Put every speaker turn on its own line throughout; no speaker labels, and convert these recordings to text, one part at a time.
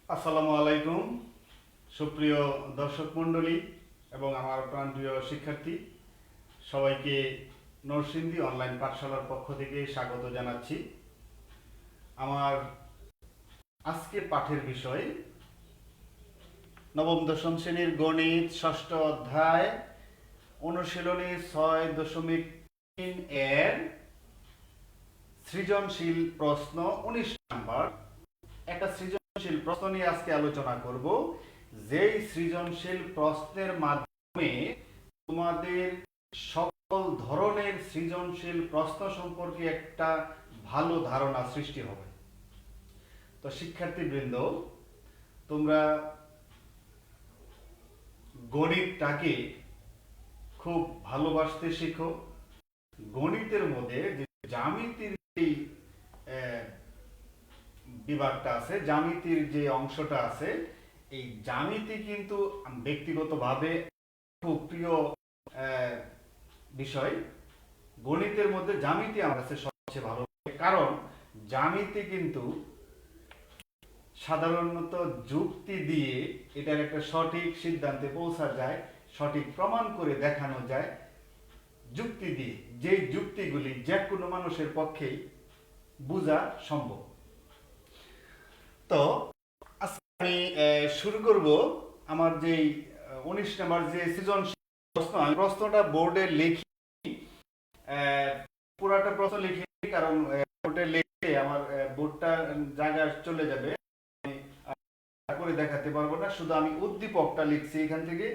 আসসালামু আলাইকুম সুপ্রিয় দর্শক মণ্ডলী এবং আমার প্রাণপ্রিয় শিক্ষার্থী সবাইকে নরসিংদী অনলাইন পাঠশালার পক্ষ থেকে স্বাগত জানাচ্ছি। আমার আজকের পাঠের বিষয় নবম দশম শ্রেণীর গণিত ষষ্ঠ অধ্যায় অনুশীলনী 6.3 এর সৃজনশীল প্রশ্ন 19 নাম্বার। একটা সৃজনশীল প্রশ্ন নিয়ে আজকে আলোচনা করব, যেই সৃজনশীল প্রশ্নের মাধ্যমে তোমাদের সকল ধরনের সৃজনশীল প্রশ্ন সম্পর্কে একটা ভালো ধারণা সৃষ্টি হবে। তো শিক্ষার্থীবৃন্দ, তোমরা গণিতটাকে খুব ভালোবাসতে শেখো। গণিতের মধ্যে যে জ্যামিতির বিভাগটা আছে, জ্যামিতির যে অংশটা আছে, এই জ্যামিতি কিন্তু ব্যক্তিগতভাবে খুব প্রিয় বিষয়। গণিতের মধ্যে জ্যামিতি আমার কাছে সবচেয়ে ভালো লাগে, কারণ জ্যামিতি কিন্তু সাধারণত যুক্তি দিয়ে এটার একটা সঠিক সিদ্ধান্তে পৌঁছা যায়, সঠিক প্রমাণ করে দেখানো যায় যুক্তি দিয়ে, যেই যুক্তিগুলি যে কোনো মানুষের পক্ষেই বোঝা সম্ভব। তো আজকে আমি শুরু করব আমার যেই 19 নম্বর যে সৃজনশীল প্রশ্ন। আমি প্রশ্নটা বোর্ডে লিখি, পুরাটা প্রশ্ন লিখি, কারণ বোর্ডে লিখে আমার বোর্ডটা জায়গায় চলে যাবে, করে দেখাতে পারবো না। শুধু আমি উদ্দীপকটা লিখছি এখান থেকে।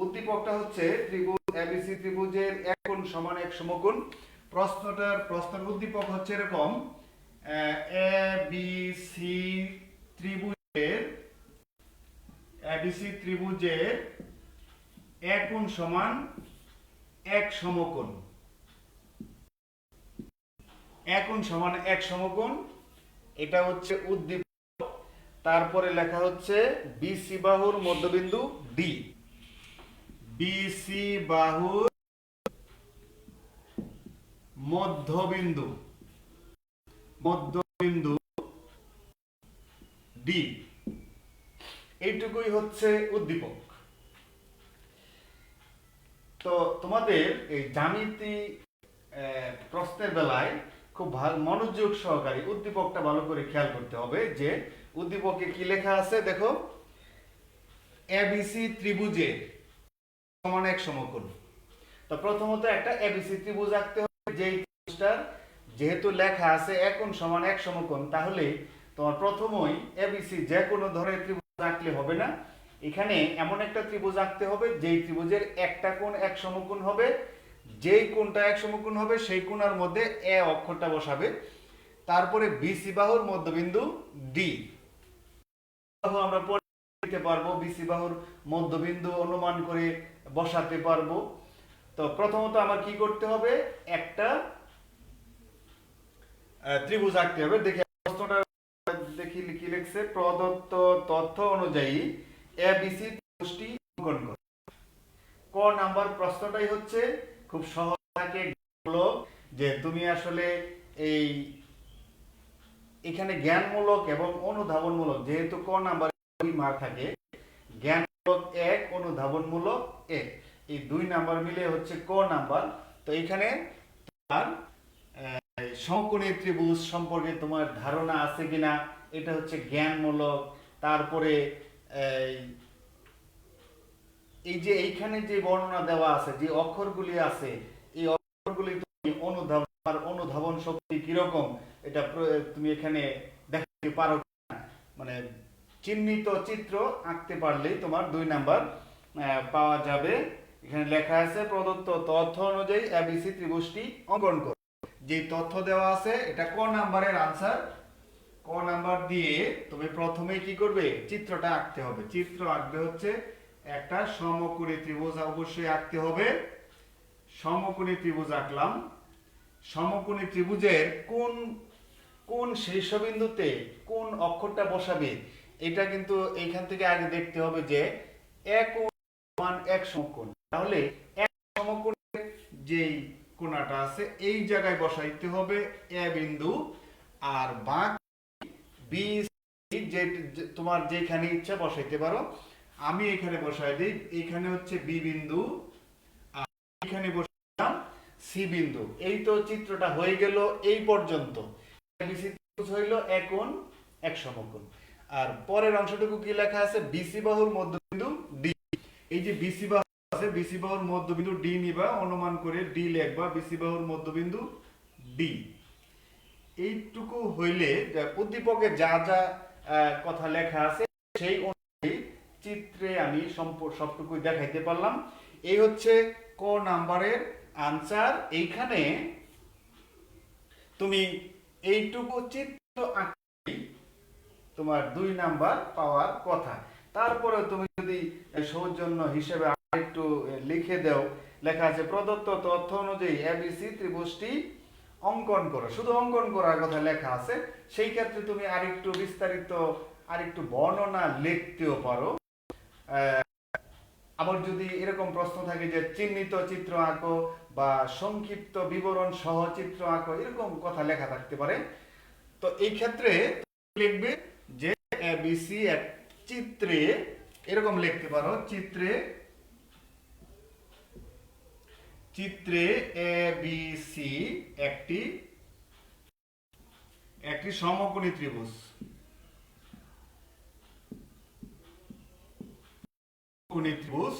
উদ্দীপকটা হচ্ছে ত্রিভুজ এবিসি ত্রিভুজের এক কোণ সমান এক সমকোণ। প্রশ্নের উদ্দীপক হচ্ছে এরকম: এবিসি ত্রিভুজের এক কোণ সমান এক সমকোণ। এক কোণ সমান এক সমকোণ, এটা হচ্ছে উদ্দীপক। তারপরে লেখা হচ্ছে বিসি বাহুর মধ্যবিন্দু ডি। বিসি বাহুর মধ্যবিন্দু ডি, এইটুকুই হচ্ছে উদ্দীপক। তো তোমাদের এই জ্যামিতি প্রশ্নের বেলায় খুব ভালো মনোযোগ সহকারে উদ্দীপকটা ভালো করে খেয়াল করতে হবে যে উদ্দীপকে কি লেখা আছে। দেখো, এবিসি ত্রিভুজের সমান এক সমকোণ। তো প্রথমত একটা এবিসি ত্রিভুজ আঁকতে হবে, যেই ত্রিভুজটার যেহেতু লেখা আছে এক কোণ সমান এক সমকোণ, তাহলে তোমার প্রথমেই এবিসি যে কোনো ধরনের ত্রিভুজ আঁকলে হবে না। এখানে এমন একটা ত্রিভুজ আঁকতে হবে যেই ত্রিভুজের একটা কোণ এক সমকোণ হবে, যেই কোণটা এক সমকোণ হবে সেই কোণার মধ্যে এ অক্ষরটা বসাবে। তারপরে বিসি বাহুর মধ্যবিন্দু ডি। আমরা পরে দিতে পারবো, বিসি বাহুর মধ্যবিন্দু অনুমান করে বসাতে পারবো। তো প্রথমত আমার কি করতে হবে, একটা ত্রিভুজ আঁকতে হবে। দেখি প্রশ্নটা, দেখি কি লিখছে। প্রদত্ত তথ্য অনুযায়ী এবিসি ত্রিভুজটি অঙ্কন করো। ক নাম্বার প্রশ্নটাই হচ্ছে খুব সহজ থাকে, যে তুমি আসলে এই এখানে জ্ঞানমূলক এবং অনুধাবনমূলক, যেহেতু ক নাম্বার দুই মার্ক থাকে, জ্ঞানমূলক এক, অনুধাবনমূলক এক, এই দুই নাম্বার মিলে হচ্ছে ক নাম্বার। তো এখানে তোমার সমকোণী ত্রিভুজ সম্পর্কে তোমার ধারণা আছে কিনা, এটা হচ্ছে জ্ঞানমূলক। তারপরে এই যে এইখানে যে বর্ণনা দেওয়া আছে, যে অক্ষরগুলি আছে, এই অক্ষরগুলি তুমি অনুধাবন শক্তি কিরকম এটা তুমি এখানে দেখতে পারো, মানে চিহ্নিত চিত্র আঁকতে পারলেই তোমার 2 নাম্বার পাওয়া যাবে। এখানে লেখা আছে প্রদত্ত তথ্য অনুযায়ী এবিসি ত্রিভুজটি অঙ্কন করো। যে তথ্য দেওয়া আছে এটা ক নাম্বারের আনসার। ক নাম্বার দিয়ে তুমি প্রথমে কি করবে, চিত্রটা আঁকতে হবে। চিত্র আঁকবে হচ্ছে একটা সমকোণী ত্রিভুজ অবশ্যই আঁকতে হবে। সমকোণী ত্রিভুজ আঁকলাম। সমকোণী ত্রিভুজের কোন কোন শীর্ষবিন্দুতে কোন অক্ষরটা বসাবে, এটা কিন্তু এইখান থেকে আগে দেখতে হবে যে এক সমান এক সমকোণ। তাহলে এক সমকোণের যেই কোণাটা আছে এই জায়গায় বসাইতে হবে এ বিন্দু, আর বাকি বি তোমার যেখানে ইচ্ছা বসাইতে পারো। আমি এখানে বসাই দিই, এখানে হচ্ছে বি বিন্দু, আর এখানে বসালাম সি বিন্দু। এই তো চিত্রটা হয়ে গেল এই পর্যন্ত। এবিসি ত্রিভুজ হইল এক কোণ এক সমকোণ। আর পরের অংশটুকু কি লেখা আছে? বিসি বাহুর মধ্যবিন্দু ডি। এই যে বিসি বাহু আছে, বিসি বাহুর মধ্যবিন্দু ডি নিবা, অনুমান করে ডি লিখবা, বিসি বাহুর মধ্যবিন্দু ডি। এইটুকু হইলে উদ্দীপকে যা যা কথা লেখা আছে সেই অনুযায়ী চিত্রে আমি সবটুকুই দেখাইতে পারলাম। এই হচ্ছে ক নাম্বারের আনসার। এইখানে তুমি এইটুকু চিত্র আঁকলেই তোমার 2 নাম্বার পাওয়ার কথা। তারপরে তুমি যদি সৌজন্য হিসেবে আরেকটু লিখে দাও, লেখা আছে প্রদত্ত তথ্য অনুযায়ী এবিসি ত্রিভুজটি অঙ্কন করো, শুধু অঙ্কন করার কথা লেখা আছে, সেই ক্ষেত্রে তুমি আরেকটু বিস্তারিত আরেকটু বর্ণনা লিখতেও পারো। আবার যদি এরকম প্রশ্ন থাকে যে চিহ্নিত চিত্র আঁকো বা সংক্ষিপ্ত বিবরণ সহ চিত্র আঁকো, এরকম কথা লেখা থাকতে পারে। তো এই ক্ষেত্রে লিখবে যে এবিসি এক চিত্রে, এরকম লিখতে পারো, চিত্রে চিত্রে এবিসি একটি সমকোণী ত্রিভুজ। ত্রিভুজ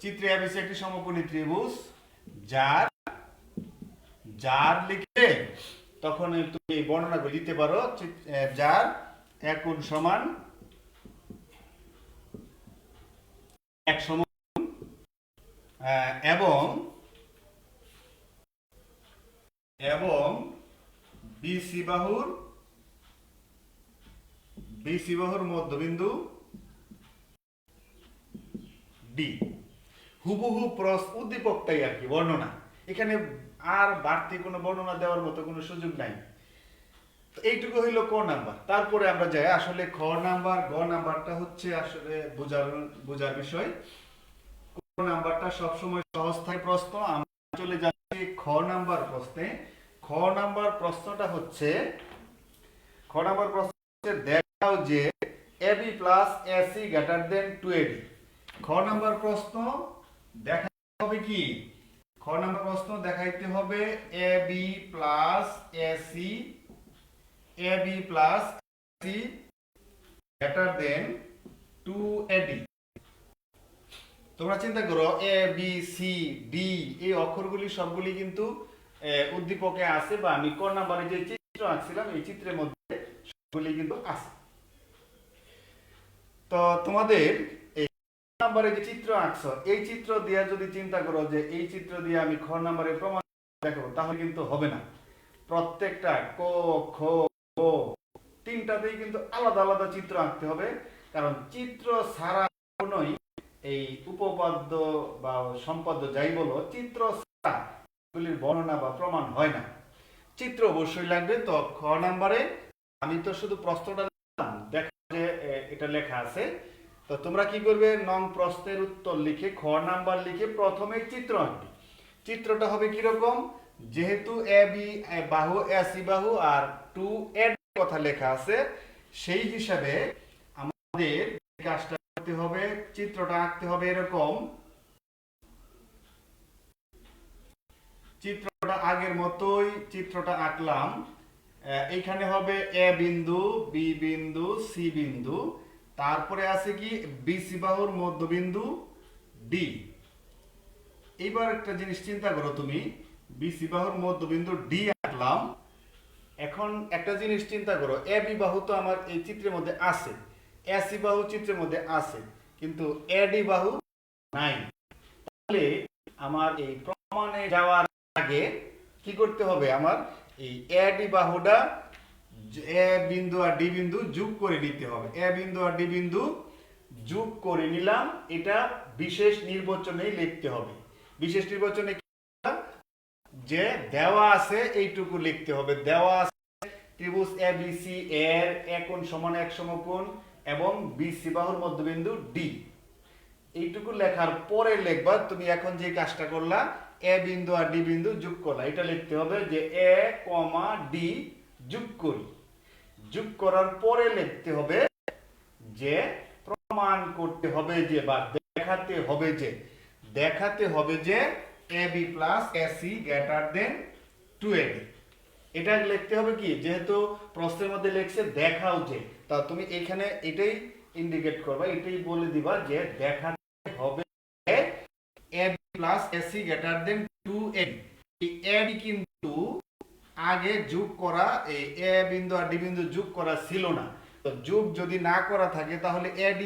চিত্রে এবিসি একটি সমকোণী ত্রিভুজ যার লিখে তখন তুমি বর্ণনাগুলো দিতে পারো, যার এক কোণ সমান এক সমকোণ এবং বিসি বাহুর মধ্যবিন্দু ডি। হুবহু উদ্দীপকটাই আর কি, বর্ণনা। এখানে আর বাড়তি কোনো বর্ণনা দেওয়ার মতো কোনো সুযোগ নাই। তো এইটুকু হইল ক নাম্বার। তারপরে আমরা যাই আসলে খ নাম্বার। গ নাম্বারটা হচ্ছে আসলে বোঝার বিষয়। ক নাম্বারটা সবসময় সহজ থাকে প্রশ্ন। আমরা চলে যাচ্ছি খ নাম্বার প্রশ্নে। খ নাম্বার প্রশ্নটা হচ্ছে দেখাও যে AB plus AC greater than 2AD। খ নাম্বার প্রশ্ন দেখাইতে হবে কি? খ নাম্বার প্রশ্ন দেখাইতে হবে AB plus AC greater than 2AD। তোমরা চিন্তা করো এ বি সি ডি এই অক্ষরগুলি সবগুলি কিন্তু উদ্দীপকে আছে, বা আমি ক নাম্বারে যে চিত্র আঁকছিলাম এই চিত্রের মধ্যে সবগুলি কিন্তু আছে। তো তোমাদের এই নাম্বারে যে চিত্র আঁকছো, এই চিত্র দিয়ে যদি চিন্তা করো যে এই চিত্র দিয়ে আমি খ নাম্বারে প্রমাণ দেখাবো, তাহলে কিন্তু হবে না। প্রত্যেকটা ক খ গ তিনটাতেই কিন্তু আলাদা আলাদা চিত্র আঁকতে হবে, কারণ চিত্র ছাড়া কোনোই এই উপপাদ্য বা সম্পাদ্য যাই বলো, চিত্র ছাড়া এগুলির বর্ণনা বা প্রমাণ হয় না। চিত্র অবশ্যই লাগবে। তো খ নাম্বারে আমি তো শুধু প্রশ্নটা দেখা যে এটা লেখা আছে, তো তোমরা কি করবে, নং প্রশ্নের উত্তর লিখে খ নাম্বার লিখে প্রথমে চিত্র আঁকবে। চিত্রটা হবে কিরকম, যেহেতু এ বি বাহু এসি বাহু আর 2AD কথা লেখা আছে, সেই হিসাবে আমাদের কাজটা করতে হবে, চিত্রটা আঁকতে হবে এরকম। চিত্রটা আগের মতোই চিত্রটা আঁকলাম। এইখানে হবে এ বিন্দু, বি বিন্দু, সি বিন্দু, তারপরে আছে কি বিসি বাহুর মধ্যবিন্দু ডি। এইবার একটা জিনিস চিন্তা করো, তুমি বিসি বাহুর মধ্যবিন্দু ডি আঁকলাম। এখন একটা জিনিস চিন্তা করো, এ বি বাহু তো আমার এই চিত্রের মধ্যে আছে, এসি বাহু চিত্রের মধ্যে আছে, কিন্তু এডি বাহু নাই। তাহলে আমার এই প্রমাণে যাওয়ার আগে কি করতে হবে, আমার এই এডি বাহুটা এ বিন্দু আর ডি বিন্দু যোগ করে নিতে হবে। এ বিন্দু আর ডি বিন্দু যোগ করে নিলাম, এটা বিশেষ নির্বাচনে লিখতে হবে। বিশেষ নির্বাচনে যে দেওয়া আছে এইটুকু লিখতে হবে। দেওয়া আছে ত্রিভুজ এবিসি এর এক কোণ সমান এক সমকোণ এবং বিসি বাহুর মধ্যবিন্দু ডি। এইটুকু লেখার পরে লিখবা তুমি এখন যে কাজটা করলা, এ বিন্দু আর ডি বিন্দু যোগ করলা, এটা লিখতে হবে যে এ কমা ডি যোগ করি। যোগ করার পরে লিখতে হবে যে প্রমাণ করতে হবে যে বা দেখাতে হবে যে ab plus ac greater than 2ab। এটা লিখতে হবে কি, যেহেতু প্রশ্নের মধ্যে লিখছে দেখাও যে, তা তুমি এখানে এটাই ইন্ডিকেট করবা, এটাই বলে দিবা যে দেখাতে হবে ab plus ac greater than 2ab। এই ab কিন্তু আগে যোগ করা, এই a বিন্দু আর d বিন্দু যোগ করা ছিল না। তো যোগ যদি না করা থাকে তাহলে ad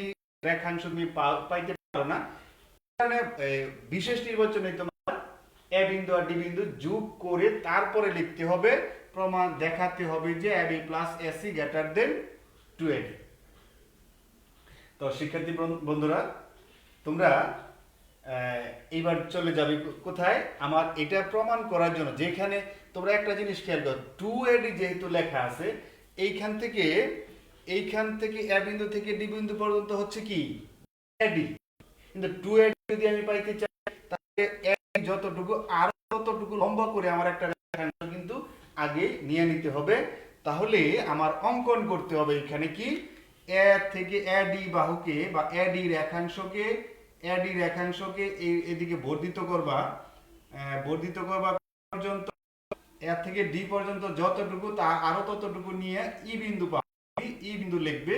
রেখাংশ তুমি পাইতে পারো না। কারণে বিশেষ নির্বাচনে তোমার a বিন্দু আর d বিন্দু যোগ করে তারপরে লিখতে হবে প্রমাণ, দেখাতে হবে যে ab plus ac greater than 2ab। তো শিক্ষার্থী বন্ধুরা, তোমরা এইবার চলে যাবে কোথায়, আমার এটা প্রমাণ করার জন্য। যেখানে তোমরা একটা জিনিস খেয়াল করো, 2ad যেহেতু লেখা আছে, এইখান থেকে a বিন্দু থেকে d বিন্দু পর্যন্ত হচ্ছে কি ad, কিন্তু 2ad যদি আমি পাইতে চাই তাহলে ad যতটুকু আর ততটুকু লম্বা করে আমার একটা রেখাংশ কিন্তু আগে নিয়ে নিতে হবে। তাহলে আমার অঙ্কন করতে হবে এখানে কি, a থেকে ad বাহুকে বা ad রেখাংশকে এদিকে বর্ধিত করবা পর্যন্ত a থেকে d পর্যন্ত যতটুকু তা আরো ততটুকু নিয়ে ই বিন্দু পাবে, ই বিন্দু লিখবে।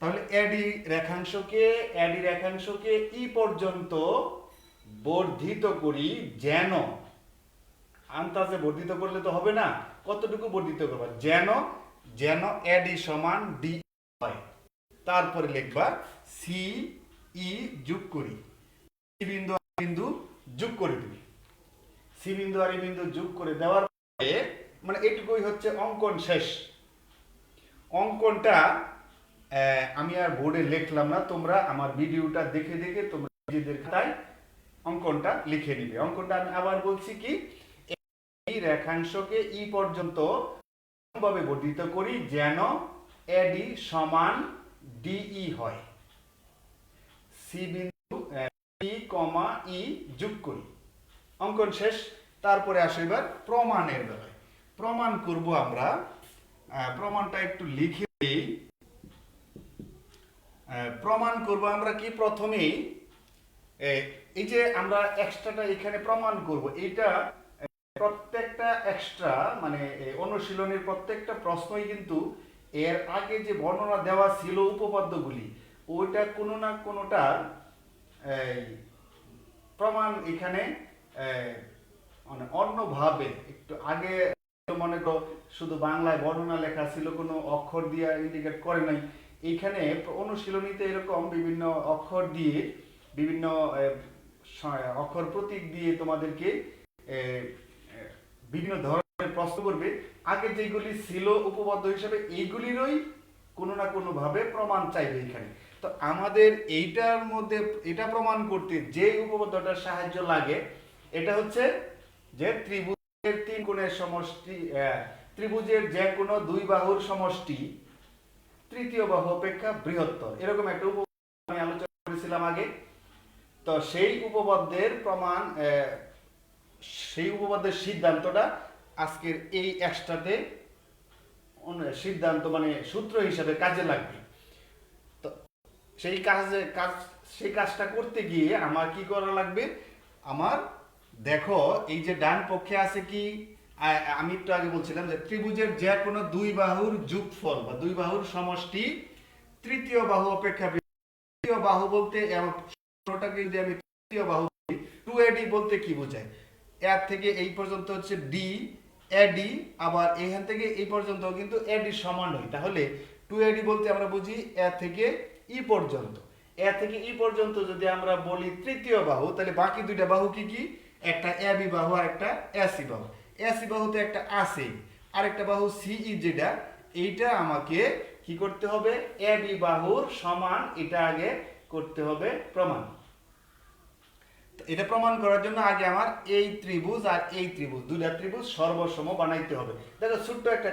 তাহলে ad রেখাংশকে ই পর্যন্ত বর্ধিত করি, যেন আন্দাজে বর্ধিত করলে তো হবে না, কতটুকু বর্ধিত করবা, যেন ad সমান d হয়। তারপরে লিখবা সি ই যোগ করি, সি বিন্দু আর বিন্দু যোগ করে দিবি। সি বিন্দু আর ই বিন্দু যোগ করে দেওয়ার পরে মানে এটুকুই হচ্ছে অঙ্কন শেষ। অঙ্কনটা আমি আর বোর্ডে লিখলাম না, তোমরা আমার ভিডিওটা দেখে তোমরা নিজেদের খাতায় অঙ্কনটা লিখে নিবে। অঙ্কনটা আমি আবার বলছি কি, এই রেখাংশকে ই পর্যন্ত ভাবে বর্ধিত করি যেন ad সমান DE হয়। সি বিন্দু ই কমা ই যোগ করি, অঙ্কন শেষ। তারপরে আসে এবার প্রমাণের বেলায়। প্রমাণ করব আমরা, প্রমাণটা একটু লিখে দিই। প্রমাণ করব আমরা কি, প্রথমেই এই যে আমরা এক্সট্রাটা এখানে প্রমাণ করব, এটা প্রত্যেকটা এক্সট্রা মানে অনুশীলনের প্রত্যেকটা প্রশ্নই কিন্তু এর আগে যে বর্ণনা দেওয়া ছিল উপপাদ্যগুলি, ওইটা কোনো না কোনোটার প্রমাণ এখানে মানে অন্যভাবে একটু আগে, মনে করো শুধু বাংলায় বর্ণনা লেখা ছিল, কোনো অক্ষর দিয়ে ইন্ডিকেট করে নাই। এইখানে অনুশীলনীতে এরকম বিভিন্ন অক্ষর দিয়ে, বিভিন্ন অক্ষর প্রতীক দিয়ে তোমাদেরকে বিভিন্ন ধরনের প্রশ্ন করবে। আগে যেগুলি ছিল উপপাদ্য হিসেবে এইগুলিরই কোনো না কোনো ভাবে প্রমাণ চাইবে এখানে। তো আমাদের এইটার মধ্যে এটা প্রমাণ করতে যে উপপাদ্যটার সাহায্য লাগে, এটা হচ্ছে যে ত্রিভুজের তিন কোণের সমষ্টি, ত্রিভুজের যে কোনো দুই বাহুর সমষ্টি তৃতীয় বাহু অপেক্ষা বৃহত্তর, এরকম একটা উপপাদ্য আমি আলোচনা করেছিলাম আগে। তো সেই উপপাদ্যের প্রমাণ, সেই উপপাদ্যের সিদ্ধান্তটা আজকের এই এক্সট্রাতে সিদ্ধান্ত মানে সূত্র হিসাবে কাজে লাগবে। তো সেই কাজটা করতে গিয়ে আমার কি করা লাগবে, আমার দেখো এই যে ডান পক্ষে আছে কি, আমি একটু আগে বলছিলাম যে ত্রিভুজের যে কোনো দুই বাহুর যোগফল বা দুই বাহুর সমষ্টি তৃতীয় বাহু অপেক্ষা, তৃতীয় বাহু বলতে ওটাকে যদি আমি তৃতীয় বাহু বলি, 2ad বলতে কি বোঝায়, এর থেকে এই পর্যন্ত হচ্ছে d ad, আবার এখান থেকে এই পর্যন্ত কিন্তু ad সমান হয়। তাহলে 2ad বলতে আমরা বুঝি এ থেকে ই পর্যন্ত, এ থেকে ই পর্যন্ত যদি আমরা বলি তৃতীয় বাহু, তাহলে বাকি দুইটা বাহু কি কি, একটা ab বাহু আর একটা ac বাহু। ac বাহু তো একটা আছে, আরেকটা বাহু ce, যেটা এইটা আমাকে কি করতে হবে, ab বাহুর সমান, এটা আগে করতে হবে প্রমাণ। এটা প্রমাণ করার জন্য আগে আমার এই ত্রিভুজ আর এই ত্রিভুজ, দুইটা ত্রিভুজ সর্বসম বানাইতে হবে। দেখো ছোট্ট একটা,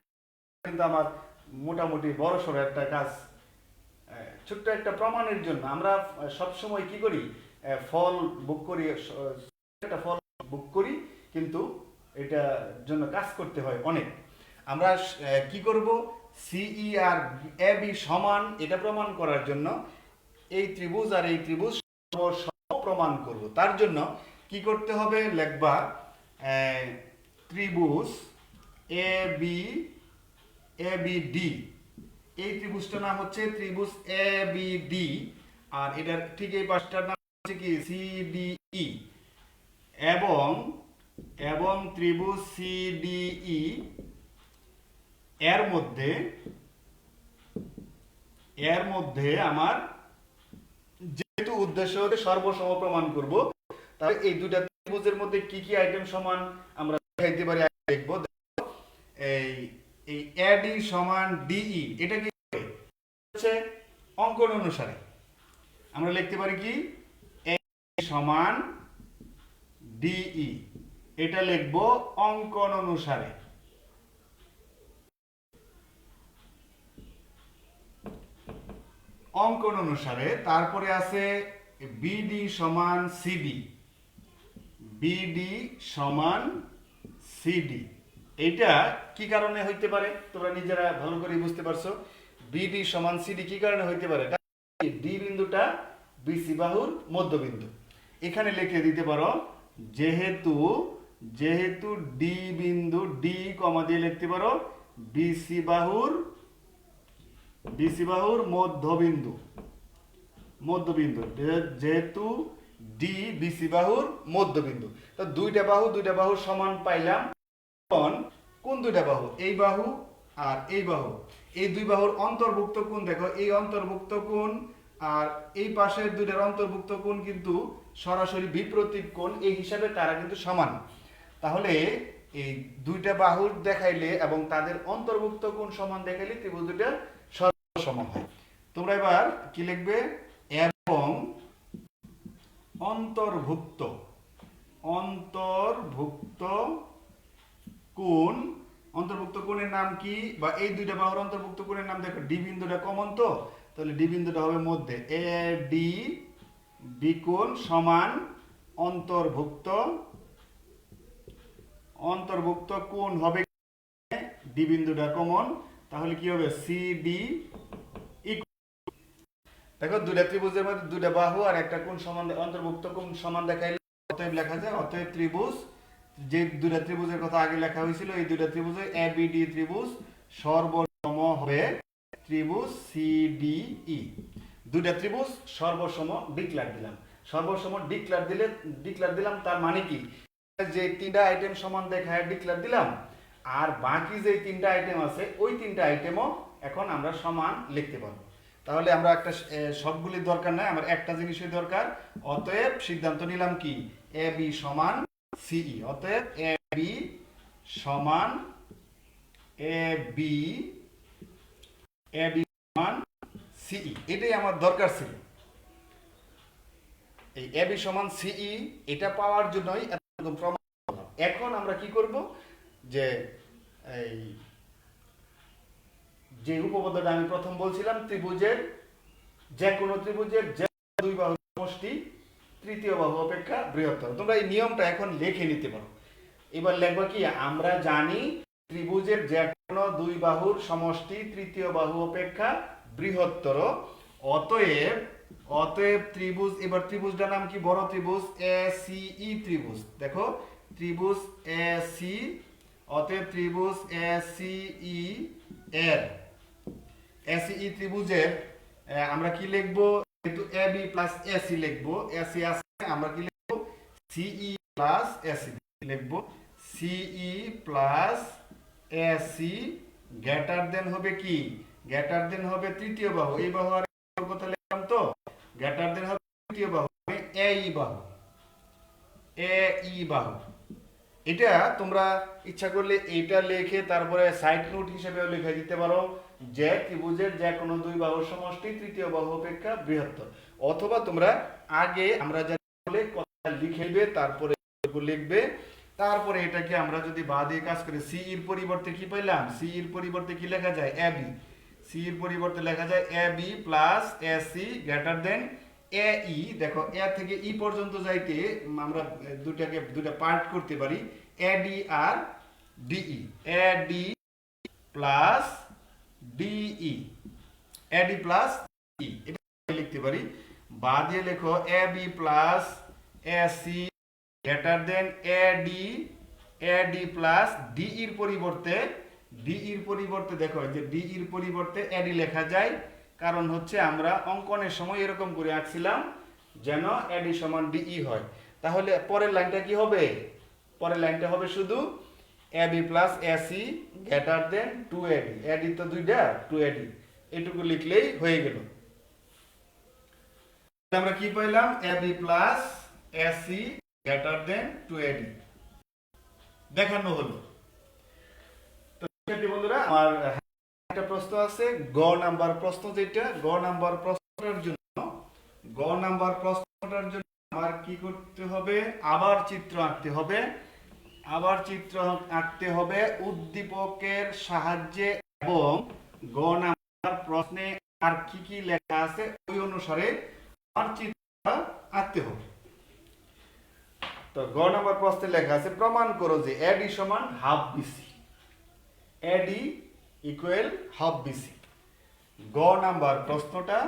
কিন্তু আমার মোটামুটি বড় সড়ো একটা কাজ, ছোট্ট একটা প্রমাণের জন্য আমরা সবসময় কি করি, ফল বুক করি, একটা ফল বুক করি, কিন্তু এটার জন্য কাজ করতে হয় অনেক। আমরা কি করব, সিই আর এ বি সমান এটা প্রমাণ করার জন্য এই ত্রিভুজ আর এই ত্রিভুজ সম প্রমাণ করব। তার জন্য কি করতে হবে, লিখবা ত্রিভুজ এ বি ডি। এই ত্রিভুজটার নাম হচ্ছে ত্রিভুজ এ বি ডি, আর এটার ঠিক এই পাশটার নাম হচ্ছে কি সি ডি ই, এবং এবং ত্রিভুজ সি ডি ই এর মধ্যে আমার যেহেতু উদ্দেশ্য হচ্ছে সর্বসম প্রমাণ করব, তাহলে এই দুইটা ত্রিভুজের মধ্যে কি কি আইটেম সমান আমরা দেখাইতে পারি, দেখব। এই এই এডি সমান ডিই, এটা কি হচ্ছে অঙ্কন অনুসারে আমরা লিখতে পারি কি এ সমান ডিই, এটা লিখব অঙ্কন অনুসারে। অঙ্কন অনুসারে তারপরে আছে বিডি সমান সিডি, বিডি সমান সিডি। এটা কি কারণে হইতে পারে তোমরা নিজেরা ভালো করে বুঝতে পারছো। বিডি সমান সিডি কি কারণে হইতে পারে, ডি বিন্দুটা বিসি বাহুর মধ্যবিন্দু। এখানে লিখে দিতে পারো যেহেতু ডি বিন্দু, ডি কমা দিয়ে লিখতে পারো বিসি বাহুর মধ্যবিন্দু, যেহেতু ডি বিসি বাহুর মধ্যবিন্দু। তো দুইটা বাহু সমান পাইলাম। কোন দুইটা বাহু, এই বাহু আর এই বাহু, এই দুই বাহুর অন্তর্ভুক্ত কোণ দেখো, এই অন্তর্ভুক্ত কোণ আর এই পাশের দুইটার অন্তর্ভুক্ত কোণ কিন্তু সরাসরি বিপরীত কোণ, এই হিসাবে তারা কিন্তু সমান। তাহলে এই দুইটা বাহু দেখাইলে এবং তাদের অন্তর্ভুক্ত কোণ সমান দেখাইলে ত্রিভুজ দুইটা সর্বসম হয়। তোমরা এবার কি লিখবে, এবং অন্তর্ভুক্ত কোণের নাম কি, বা এই দুইটা বাহুর অন্তর্ভুক্ত কোণের নাম দেখো, ডি বিন্দুটা কমন, তো তাহলে ডি বিন্দুটা হবে মধ্যে, এ ডি বি কোণ সমান অন্তর্ভুক্ত কোণ হবে ডি বিন্দুটা কমন, তাহলে কি হবে সি ডি। দেখো দুইটা ত্রিভুজের মধ্যে দুইটা বাহু আর একটা কোণ সমান, অন্তর্ভুক্ত কোণ সমান দেখাইলে অতএব লেখা যায়, অতএব ত্রিভুজ, যে দুইটা ত্রিভুজের কথা আগে লেখা হয়েছিল, এই দুইটা ত্রিভুজে এ বি ডি ত্রিভুজ সর্বসম হবে ত্রিভুজ সি ডি ই। দুইটা ত্রিভুজ সর্বসম ডিক্লেয়ার দিলাম। সর্বসম ডিক্লেয়ার দিলাম তার মানে কি, যে তিনটা আইটেম সমান দেখায় ডিক্লেয়ার দিলাম, আর বাকি যে তিনটা আইটেম আছে ওই তিনটা আইটেমও এখন আমরা সমান লিখতে পারবো। তাহলে আমরা একটা সবগুলির দরকার নাই, আমার একটা জিনিসই দরকার। অতএব সিদ্ধান্ত নিলাম কি, এ বি সমান সিই। অতএব এ বি সমান সিই, এটাই আমার দরকার ছিল। এই এ বি সমান সিই এটা পাওয়ার জন্যই এরকম প্রমাণ করলাম। এখন আমরা কি করব, যে উপপাদ্যটা আমি প্রথম বলছিলাম, যে কোনো ত্রিভুজের যে দুই বাহুর সমষ্টি তৃতীয় বাহু অপেক্ষা বৃহত্তর। তোমরা এই নিয়মটা এখন লিখে নিতে পারো। এবার লিখবা কি, আমরা জানি ত্রিভুজের যে কোনো দুই বাহুর সমষ্টি তৃতীয় বাহু অপেক্ষা বৃহত্তর। অতএব ত্রিভুজ, এবার ত্রিভুজটার নাম কি, বড় ত্রিভুজ এ সি ই ত্রিভুজ। দেখো ত্রিভুজ এ সি, অতএব ত্রিভুজ এ সি ই এর এসি ত্রিভুজের আমরা কি লিখবো, যেহেতু এ বি প্লাস এসি লিখবো, এসি আছে আমরা কি লিখবো সিই প্লাস এসি লিখবো, সিই প্লাস এসি গ্রেটার দেন হবে কি, গ্রেটার দেন হবে তৃতীয় বাহু। এই বাহু আর কথা লিখলাম, তো গ্রেটার দেন হবে তৃতীয় বাহু, এ ই বাহু। এটা তোমরা ইচ্ছা করলে এটা লিখে তারপরে সাইড নোট হিসেবেও লিখে দিতে পারো, যে ত্রিভুজের যে কোনো দুই বাহুর সমষ্টি তৃতীয় বাহু অপেক্ষা বৃহত্তর। অথবা তোমরা আগে আমরা যা বলে কথা লিখে তারপরে লিখবে, তারপরে এটাকে আমরা যদি বা দিয়ে কাজ করি, সি এর পরিবর্তে কি পেলাম, সি এর পরিবর্তে কি লেখা যায়, এ বি। সি এর পরিবর্তে লেখা যায় A B plus A C greater than A E. দেখো এ থেকে ই পর্যন্ত যাইতে আমরা দুইটা পার্ট করতে পারি, এ ডি আর DE. A D plus DE, AD plus E, এটা লিখতে পারি। বা দিয়ে লেখো A B plus AC greater than AD, AD plus ডিইর পরিবর্তে, ডিইর পরিবর্তে দেখো যে ডিইর পরিবর্তে এডি লেখা যায়, কারণ হচ্ছে আমরা অঙ্কনের সময় এরকম করে আঁকছিলাম যেন এডি সমান ডিই হয়। তাহলে পরের লাইনটা কি হবে? পরের লাইনটা হবে শুধু AB plus AC greater than 2AD, AD তো দুইটা, 2AD, এটুকু লিখলেই হয়ে গেল। আমরা কি পাইলাম? AB plus AC greater than 2AD দেখানো হলো। তো শিক্ষার্থী বন্ধুরা, আমার একটা প্রশ্ন আছে, গ নাম্বার প্রশ্ন, যেটা গ নাম্বার প্রশ্নটার জন্য, গ নাম্বার প্রশ্নটার জন্য আমার কি করতে হবে? আবার চিত্র আঁকতে হবে, আবার চিত্র আঁকতে হবে উদ্দীপকের সাহায্যে, এবং গ নাম্বার প্রশ্নে আর কি কি লেখা আছে ওই অনুসারে আর চিত্র আঁকতে হবে। তো গ নাম্বার প্রশ্নে লেখা আছে, প্রমাণ করো যে এডি সমান half BC, AD equal half BC. গ নাম্বার প্রশ্নটা,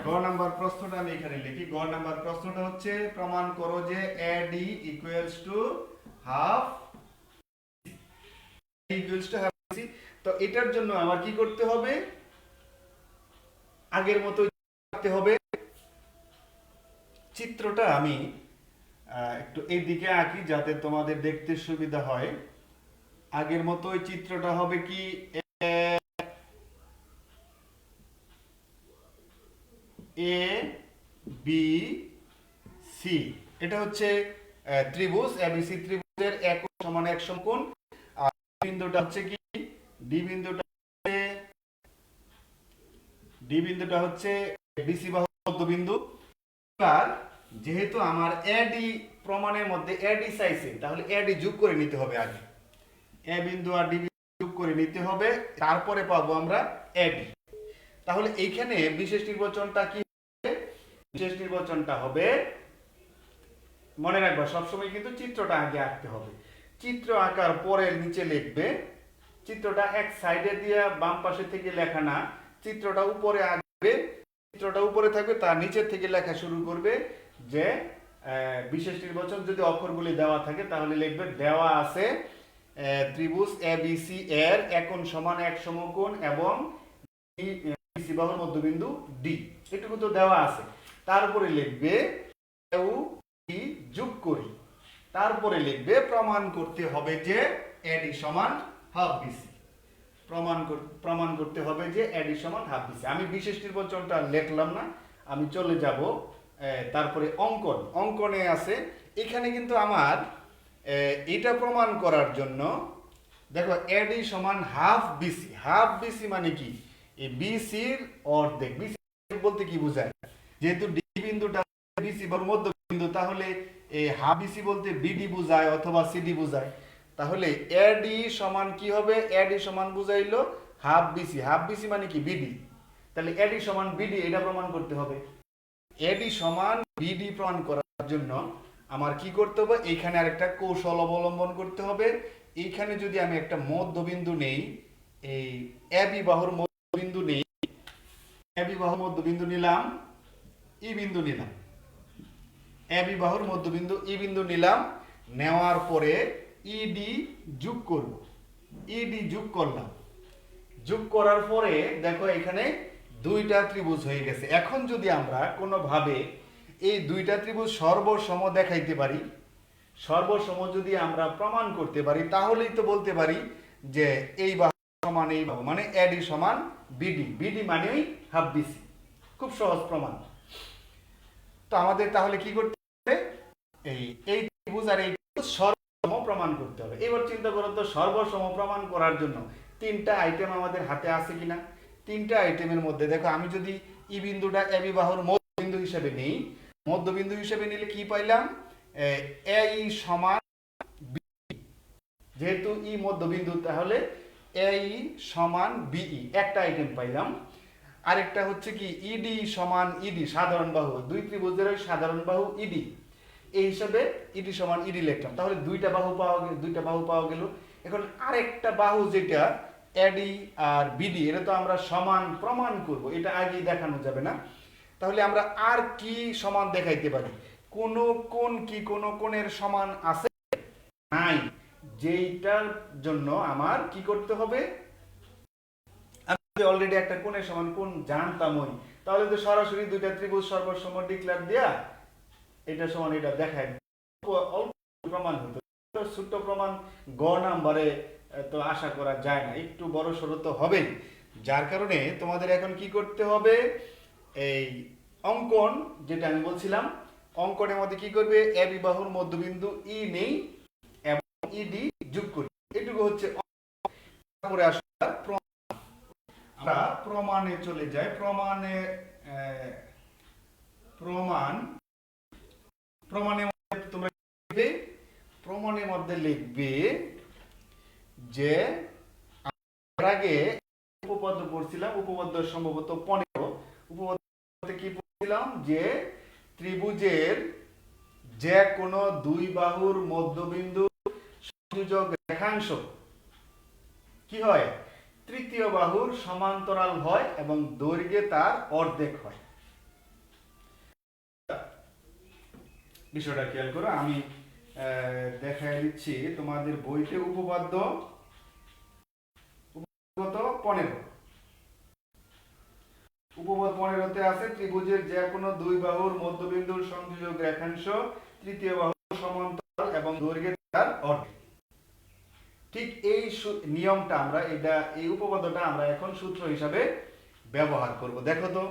গ নাম্বার প্রশ্নটা আমি এখানে লিখি। গ নাম্বার প্রশ্নটা হচ্ছে, প্রমাণ করো যে এডি ইকুয়ালস টু হাফ বিসি। তো এটার জন্য আমার কি করতে হবে? আগের মতো করতে হবে। চিত্রটা আমি একটু এই দিকে আঁকি যাতে তোমাদের দেখতে সুবিধা হয়। আগের মতো ওই চিত্রটা হবে কি, এ বি সি, এটা হচ্ছে ত্রিভুজ এবিসি ত্রিভুজের একক সমান এক সমকোণ। আর বিন্দুটা হচ্ছে কি, ডি বিন্দুটা হচ্ছে, ডি বিন্দুটা হচ্ছে বিসি বাহু মধ্যবিন্দু। এবার যেহেতু আমার এডি প্রমাণের মধ্যে এডি চাইছে, তাহলে এডি যোগ করে নিতে হবে আগে। এ বিন্দু আর ডি বিন্দু যোগ করে নিতে হবে, তারপরে পাবো আমরা এডি। তাহলে এইখানে বিশেষ নির্বাচনটা কি হবে? বিশেষ নির্বাচনটা হবে, মনে রাখবা সবসময় কিন্তু চিত্রটা আগে আঁকতে হবে। চিত্র আঁকার পরে নিচে লিখবে, চিত্রটা এক সাইডে দিয়ে বাম পাশে থেকে লেখা না, চিত্রটা উপরে আঁকবে, চিত্রটা উপরে থাকবে, তার নিচের থেকে লেখা শুরু করবে যে বিশেষ নির্বাচন যদি অক্ষরগুলি দেওয়া থাকে তাহলে লিখবে দেওয়া আছে ত্রিভুজ এবিসি এর একোণ সমান এক সমকোণ এবং বিসি বাহুর মধ্যবিন্দু ডি, এটুকু তো দেওয়া আছে। তারপরে লিখবে ইউ ডি যোগ করি, তারপরে লিখবে প্রমাণ করতে হবে যে এডি সমান হাফ বিসি, প্রমাণ করতে হবে যে এডি সমান হাফ বিসি। আমি বিশেষ নির্বাচনটা লিখলাম না, আমি চলে যাব তারপরে অঙ্কন। অঙ্কনে আছে এখানে কিন্তু আমার এটা প্রমাণ করার জন্য দেখো এডি সমান হাফ বিসি। হাফ বিসি মানে কি? এই বিসির অর্ধেক। বিসি বলতে কি বোঝায়? যেহেতু ডি বিন্দুটা বিসি বা মধ্যবিন্দু, তাহলে এই হাফ বিসি বলতে বিডি বোঝায় অথবা সিডি বোঝায়। তাহলে এডি সমান কি হবে? এডি সমান বুঝাইলো হাফ বিসি। হাফ বিসি মানে কি? বিডি। তাহলে এডি সমান বিডি, এটা প্রমাণ করতে হবে। এডি সমান বিডি প্রমাণ করার জন্য আমার কি করতে হবে? এইখানে আরেকটা কৌশল অবলম্বন করতে হবে। এইখানে যদি আমি একটা মধ্যবিন্দু নেই, এই এবি বাহুর মধ্যবিন্দু নেই, এবি বাহুর মধ্যবিন্দু নিলাম, ই বিন্দু নিলাম, এবি বাহুর মধ্যবিন্দু ই বিন্দু নিলাম, নেওয়ার পরে ইডি যোগ করব, ইডি যোগ করলাম। যোগ করার পরে দেখো এখানে দুইটা ত্রিভুজ হয়ে গেছে। এখন যদি আমরা কোনোভাবে এই দুইটা ত্রিভুজ সর্বসম দেখাইতে পারি, সর্বসম যদি আমরা প্রমাণ করতে পারি, তাহলেই তো বলতে পারি যে এই বাহু সমান এই বাহু, মানে এডি সমান বিডি, বিডি মানেই হাফ বিসি। খুব সহজ প্রমাণ। তো আমাদের তাহলে কি করতে হবে? এই ত্রিভুজ আর এই ত্রিভুজ সর্বসম প্রমাণ করতে হবে। এবার চিন্তা করো তো, সর্বসম প্রমাণ করার জন্য তিনটা আইটেম আমাদের হাতে আছে কিনা? তিনটা আইটেমের মধ্যে দেখো, আমি যদি ই বিন্দুটা এবি বাহুর মধ্যবিন্দু হিসেবে নিই, মধ্যবিন্দু হিসেবে নিলে কি পাইলাম? এ ই সমান বি, যেহেতু ই মধ্যবিন্দু তাহলে এ ই সমান বিই, একটা আইটেম পাইলাম। আরেকটা হচ্ছে কি ইডি সমান ইডি, সাধারণ বাহু, দুই ত্রিভুজের সাধারণ বাহু ইডি, এই হিসাবে ইডি সমান ইডি লিখলাম। তাহলে দুইটা বাহু পাওয়া গেল। এখন আরেকটা বাহু যেটা এডি আর বিডি এটা তো আমরা সমান প্রমাণ করব, এটা আগেই দেখানো যাবে না। তাহলে আমরা আর কি সমান দেখাইতে পারি? কোন কোণ কি কোন কোণের সমান আছে? নাই। যেইটার জন্য আমার কি করতে হবে, আমি অলরেডি একটা কোণের সমান কোণ জানতামই, তাহলে তো সরাসরি দুইটা ত্রিভুজ সর্বসম ডিক্লেয়ার দেয়া এটা সমান এটা দেখায় অল্প প্রমাণ হতো। ছোট্ট প্রমাণ গ নাম্বারে তো আশা করা যায় না, একটু বড় সড়ো তো হবেই। যার কারণে তোমাদের এখন কি করতে হবে, এই অঙ্কন যেটা আমি বলছিলাম, অঙ্কনের মধ্যে কি করবে, এবি বাহুর মধ্যবিন্দু ই নেই এবং ইডি যোগ করি, এটুকু হচ্ছে। তারপরে আসলে আমরা প্রমাণে চলে যাই। প্রমাণের মধ্যে তোমরা লিখবে, প্রমাণের মধ্যে লিখবে যে আগে উপপাদ্য পড়ছিলাম, উপপাদ্য সম্ভবত 15, উপপাদ্যতে কি পড়ছিলাম যে ত্রিভুজের যে কোনো দুই বাহুর মধ্যবিন্দু সংযোজক রেখাংশ কি হয়, তৃতীয় বাহুর সমান্তরাল হয় এবং দৈর্ঘ্যে তার অর্ধেক হয়। বিষয়টা খেয়াল করো, আমি দেখাই দিচ্ছি তোমাদের বইতে উপপাদ্য 15, উপপাদ্য 15তে আছে ত্রিভুজের যে কোনো দুই বাহুর মধ্যবিন্দুর সংযোজক রেখাংশ তৃতীয় বাহুর সমান্তরাল এবং দৈর্ঘ্যে তার অর্ধেক। ঠিক এই নিয়মটা আমরা এই উপপাদ্যটা আমরা এখন সূত্র হিসাবে ব্যবহার করব। দেখো তো,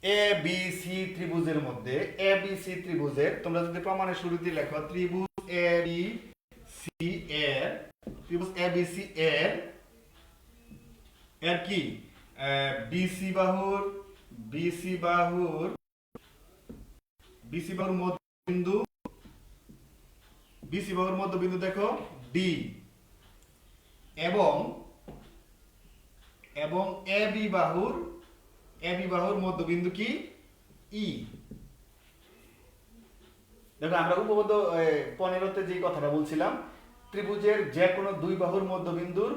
এ বি সি ত্রিভুজের মধ্যে, এ বি সি ত্রিভুজের তোমরা যদি প্রমাণের শুরুতে লেখো ত্রিভুজ এ বি সি এর, ত্রিভুজ এ বি সি এর এর কি বিসি বাহুর মধ্যবিন্দু, বিসি বাহুর মধ্যবিন্দু দেখো ডি, এবং এবি বাহুর মধ্যবিন্দু কি ই। দেখো আমরা উপপাদ্য 15তে যে কথাটা বলছিলাম, ত্রিভুজের যে কোনো দুই বাহুর মধ্যবিন্দুর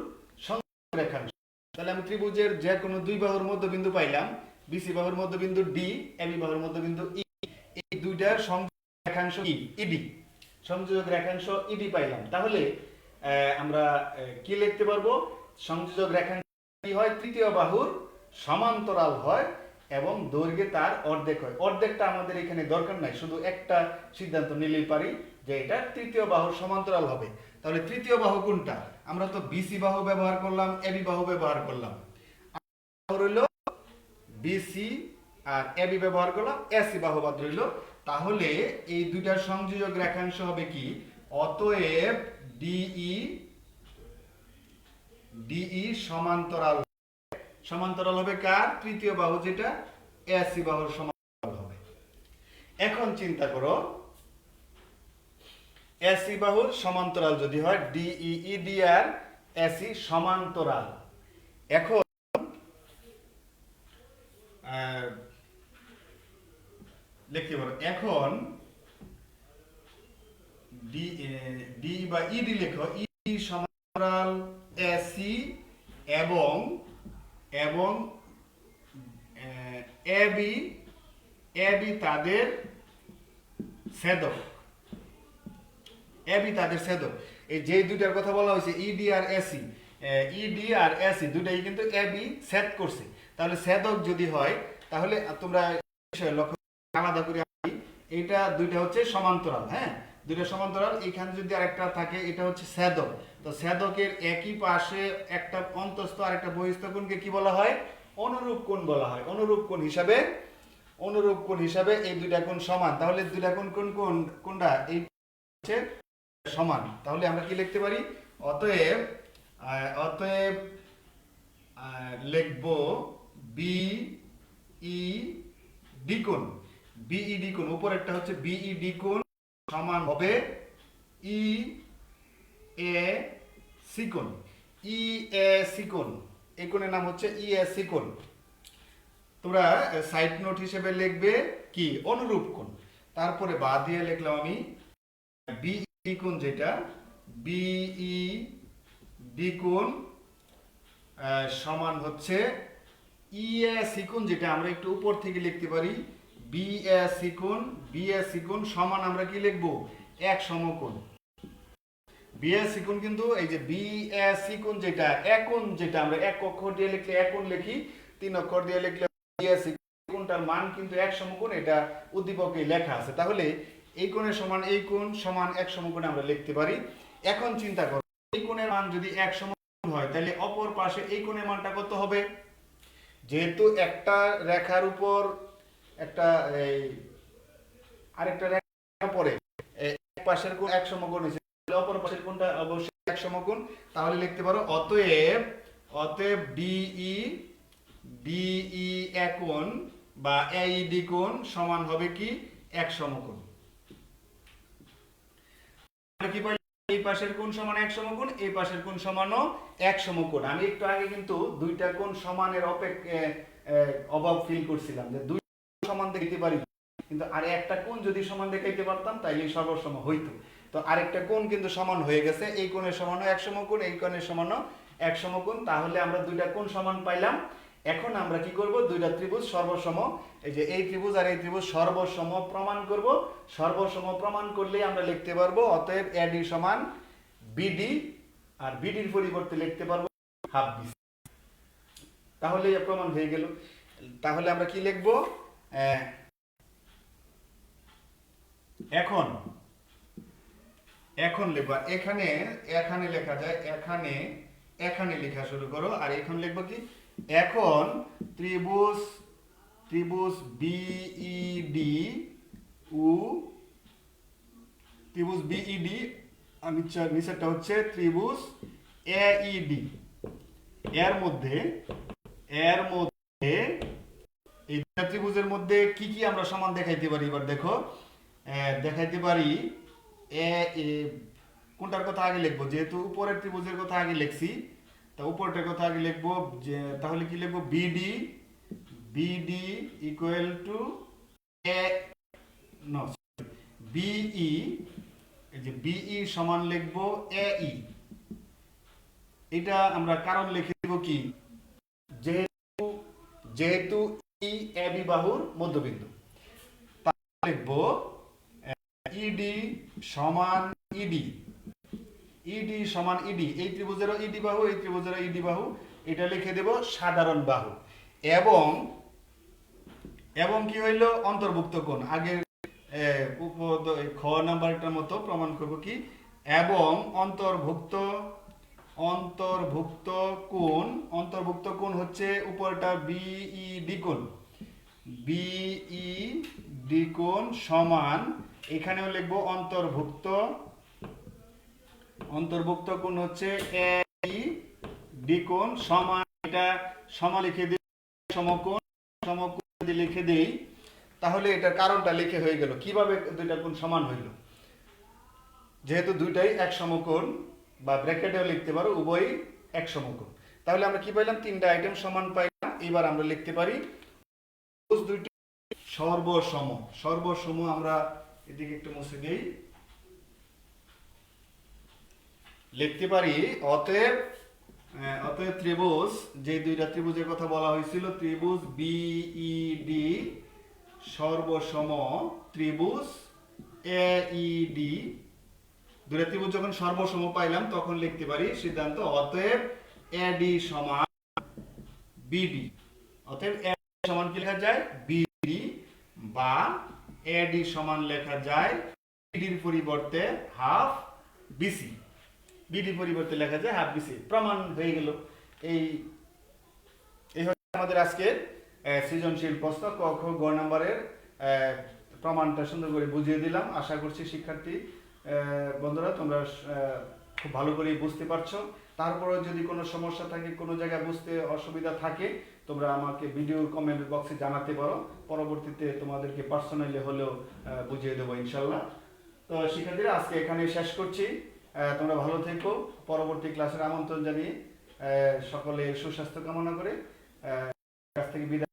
সংযোজক রেখাংশ, তাহলে আমি ত্রিভুজের যে কোনো দুই বাহুর মধ্যবিন্দু পাইলাম, বিসি বাহুর মধ্যবিন্দু ডি, এবি বাহুর মধ্যবিন্দু ই, এই দুইটার সংযোজক রেখাংশ কি ইডি, সংযোজক রেখাংশ ইডি পাইলাম। তাহলে আমরা কি লিখতে পারবো, সংযোজক রেখাংশ কি হয়, তৃতীয় বাহুর সমান্তরাল হয় এবং দৈর্ঘ্যে তার অর্ধেক হয়। অর্ধেকটা আমাদের এখানে দরকার নাই, শুধু একটা সিদ্ধান্ত নিলেই পারি যে এটা তৃতীয় বাহুর সমান্তরাল হবে। তাহলে তৃতীয় বাহু কোনটা, আমরা তো বিসি বাহু ব্যবহার করলাম, এবি বাহু ব্যবহার করলাম, রইল বিসি আর এবি ব্যবহার করলাম, এসি বাহু বাদ রইল। তাহলে এই দুইটার সংযোজক রেখাংশ হবে কি, অতএব ডিই সমান্তরাল হবে কার, তৃতীয় বাহু যেটা এসি বাহুর সমান্তরাল হবে। এখন চিন্তা করো, এসি বাহুর সমান্তরাল যদি হয়, ডিই আর এসি সমান্তরাল, এখন লিখতে পারো, এখন ডি বা ইডি লেখো, ই সমান্তরাল এসি এবং এবি তাদের ছেদক, এই যে দুইটার কথা বলা হয়েছে ইডি আর এসি দুটাই কিন্তু এবি ছেদ করছে। তাহলে ছেদক যদি হয়, তাহলে তোমরা লক্ষ্য আলাদা করে, এটা দুইটা হচ্ছে সমান্তরাল, হ্যাঁ দুইটা সমান্তরাল, এখানে যদি আরেকটা থাকে এটা হচ্ছে ছেদক। তো ছেদকের একই পাশে একটা অন্তস্থ আর একটা বহিস্থ কোণকে কি বলা হয়, অনুরূপ কোণ বলা হয়। অনুরূপ কোণ হিসাবে এই দুইটা কোণ সমান, তাহলে দুইটা কোণ কোনটা, এই হচ্ছে সমান। তাহলে আমরা কি লিখতে পারি, অতএব লিখব বিই কোণ, উপরেরটা হচ্ছে বিই কোণ সমান হবে ই এ সি কোণ। এই কোণের নাম হচ্ছে ই এ সি কোণ। তোমরা সাইড নোট হিসেবে লিখবে কি, অনুরূপ কোণ। তারপরে বাদ দিয়ে লিখলাম আমি বিই কোণ, যেটা বিই ডি কোণ সমান হচ্ছে ইএসি কোণ, যেটা আমরা একটু উপর থেকে লিখতে পারি বিএসি কোণ। বিএসি কোণ সমান আমরা কি লিখবো, এক সমকোণ। বিএসি কোণ কিন্তু এই যে বিএসি কোণ যেটা একোণ, যেটা আমরা এক অক্ষর দিয়ে লিখলে একোণ লিখি, তিন অক্ষর দিয়ে লিখলে বিএসি কোণটার মান কিন্তু এক সমকোণ, এটা উদ্দীপকে লেখা আছে। তাহলে এই কোণের সমান এই কোণ সমান এক সমকোণ আমরা লিখতে পারি। এখন চিন্তা করো, এই কোণের মান যদি এক সমকোণ হয় তাহলে অপর পাশে এই কোণের মানটা কত হবে? যেহেতু একটা রেখার উপর একটা আরেকটা রেখার পরে এক পাশের কোণ এক সমকোণ হয়েছে, অপর পাশের কোণটা অবশ্যই এক সমকোণ। তাহলে লিখতে পারো অতএব অতএব বিই একোণ বা এইডি কোণ সমান হবে কি এক সমকোণ। আমরা কি পাইলাম, এই পাশের কোণ সমান এক সমকোণ, এই পাশের কোণ সমানও এক সমকোণ। আমি একটু আগে কিন্তু দুইটা কোণ সমানের অভাব ফিল করছিলাম, যে দুই সমান দেখতে পারি, কিন্তু আর একটা কোণ যদি সমান দেখাইতে পারতাম তাইলে সর্বসম হইতো। তো আরেকটা কোণ কিন্তু সমান হয়ে গেছে, এই কোণের সমানও এক সমকোণ, এই কোণের সমানও এক সমকোণ। তাহলে আমরা দুইটা কোণ সমান পাইলাম। এখন আমরা কি করব, দুইটা ত্রিভুজ সর্বসম, এই যে এই ত্রিভুজ আর এই ত্রিভুজ সর্বসম প্রমাণ করব। সর্বসম প্রমাণ করলে আমরা লিখতে পারবো অতএব এডি সমান বিডি, আর বিডির পরিবর্তে লিখতে পারবো হাফ বিসি। তাহলে প্রমাণ হয়ে গেল। তাহলে আমরা কি লিখবো, এখন এখন লিখবো, এখানে এখানে লেখা যায়, এখানে এখানে লেখা শুরু করো, আর এখন লিখবো কি, এখন ত্রিভুজ ত্রিভুজ বিইডি ও ত্রিভুজ বিইডি আর নিচেরটা হচ্ছে ত্রিভুজ এইডি, এর মধ্যে এই ত্রিভুজের মধ্যে কি কি আমরা সমান দেখাইতে পারি। এবার দেখো, দেখাইতে পারি কোনটার কথা আগে লিখবো, যেহেতু উপরের ত্রিভুজের কথা আগে লিখছি, তা উপরটার কথা আগে লিখবো। তাহলে কি লিখবো, BD BD equal to BE, এই যে বিই সমান লিখবো এই। এটা আমরা কারণ লিখে দেব কি, যেহেতু ই এবি বাহুর মধ্যবিন্দু, তাহলে লিখবো ইডি সমান ইডি, ইডি সমান ইডি, এই ত্রিভুজেরও ইডি বাহু, এই ত্রিভুজেরও ইডি বাহু, এটা লিখে দেব সাধারণ বাহু। এবং এবং কি হইল, অন্তর্ভুক্ত কোণ, আগের খ নাম্বারটার মতো প্রমাণ করব কি, এবং অন্তর্ভুক্ত অন্তর্ভুক্ত কোণ হচ্ছে উপরটা বিইডি কোণ, বিইডি কোণ সমান, এখানেও লিখবো অন্তর্ভুক্ত কোণ হচ্ছে এইডি কোণ সমান, এটা সমান লিখে দিই, সমকোণ যদি লিখে দেই তাহলে এটার কারণটা লিখে হয়ে গেল। কিভাবে দুইটা কোণ সমান হইল, যেহেতু দুইটাই এক সমকোণ, বা ব্র্যাকেটেও লিখতে পারো উভয়ই এক সমকোণ। তাহলে আমরা কি পাইলাম, তিনটা আইটেম সমান পাইলাম। এবার আমরা লিখতে পারি দুইটি সর্বসম। আমরা এদিকে একটু মুছে দেই, লিখতে পারি অতএব ত্রিভুজ, যে দুইটা ত্রিভুজের কথা বলা হয়েছিল, ত্রিভুজ বিইডি সর্বসম ত্রিভুজ এইডি। দুইটা ত্রিভুজ যখন সর্বসম পাইলাম তখন লিখতে পারি সিদ্ধান্ত অতএব এডি সমান বিডি। অতএব এডি সমান কি লেখা যায়, বিডি, বা এডি সমান লেখা যায় বিডির পরিবর্তে হাফ বিসি, বিডির পরিবর্তে লেখা যায় হাফ বিসি। প্রমাণ হয়ে গেল। এই হচ্ছে আমাদের আজকের সৃজনশীল প্রশ্ন, ক খ গ নাম্বারের প্রমাণটা সুন্দর করে বুঝিয়ে দিলাম। আশা করছি শিক্ষার্থী বন্ধুরা তোমরা খুব ভালো করে বুঝতে পারছো। তারপরেও যদি কোনো সমস্যা থাকে, কোনো জায়গায় বুঝতে অসুবিধা থাকে, তোমরা আমাকে ভিডিওর কমেন্ট বক্সে জানাতে পারো। পরবর্তীতে তোমাদেরকে পার্সোনালি হলেও বুঝিয়ে দেবো ইনশাল্লাহ। তো শিক্ষার্থীরা আজকে এখানে শেষ করছি। তোমরা ভালো থেকো। পরবর্তী ক্লাসের আমন্ত্রণ জানিয়ে সকলের সুস্বাস্থ্য কামনা করে কাছ থেকে বিদায়।